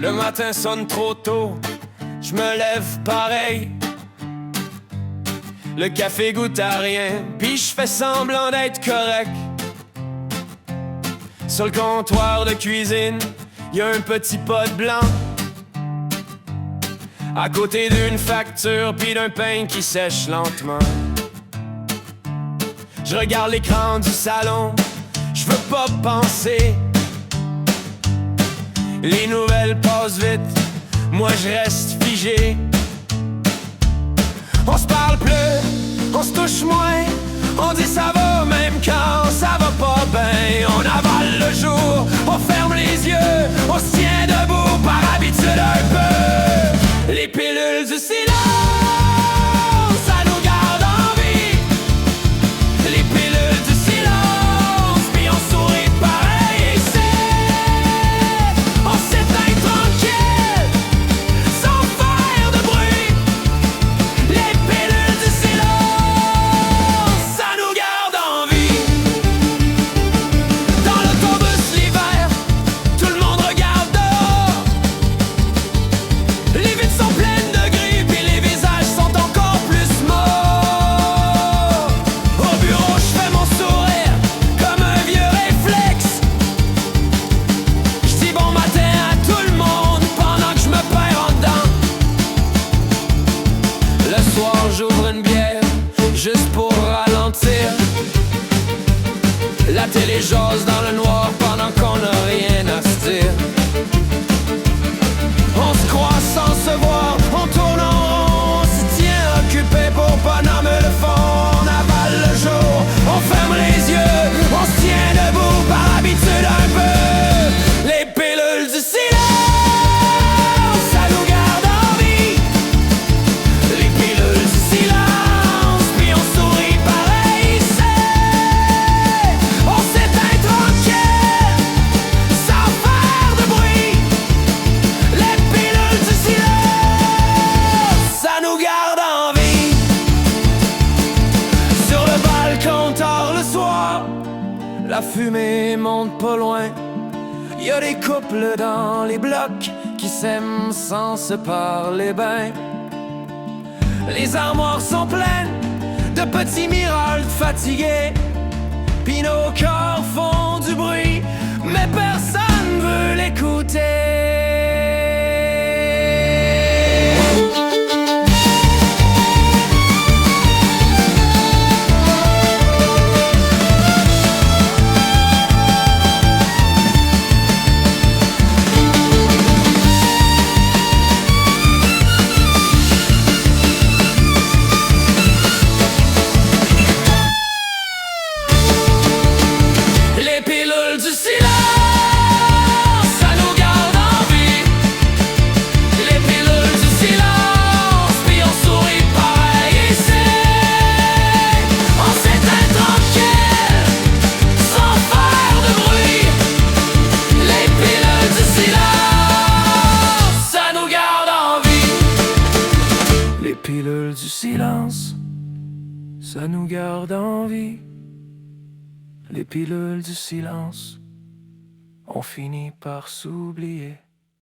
Le matin sonne trop tôt, je me lève pareil. Le café goûte à rien, puis je fais semblant d'être correct. Sur le comptoir de cuisine, y a un petit pot blanc, à côté d'une facture puis d'un pain qui sèche lentement. Je regarde l'écran du salon, je veux pas penser. Les nouvelles passent vite, moi je reste figé. On se parle plus, on se touche moins, on dit ça va même quand ça va pas bien. On avale le jour, on ferme les yeux, on se tient debout par habitude un peu. Les pilules du silence, ça nous garde en vie. Les pilules du silence, puis on sourit pareil ici. On s'éteint tranquille, sans faire de bruit. Les pilules du silence, ça nous garde en vie. Dans l'autobus l'hiver, tout le monde regarde dehors. Les vitres sont pleines de gris, puis les visages sont encore plus morts. Au bureau, je fais mon sourire comme un vieux réflexe. Je dis bon matin à tout le monde pendant que je me perds en dedans. Le soir, j'ouvre une bière juste pour ralentir. La télé jase dans le noir pendant qu'on n'a rien à se dire. On se croit sans se voir, on tourne en rond, on se tient occupé pour pas nommer le fond. On avale le jour, on ferme les yeux, on se tient debout par habitude un peu. Les pilules du silence, ça nous garde en vie. Les pilules du silence, puis on sourit pareil ici. On s'éteint tranquille, sans faire de bruit. Les pilules du silence, ça nous garde en vie. Sur le balcon tard le soir, la fumée monte pas loin. Y a des couples dans les blocs qui s'aiment sans se parler ben. Les armoires sont pleines de petits miracles fatigués, puis nos corps font du bruit, mais personne veut l'écouter. Les pilules du silence, ça nous garde en vie. Les pilules du silence, puis on sourit pareil ici. On s'éteint tranquille, sans faire de bruit. Les pilules du silence, ça nous garde en vie. Les pilules du silence, ça nous garde en vie. Les pilules du silence, on finit par s'oublier.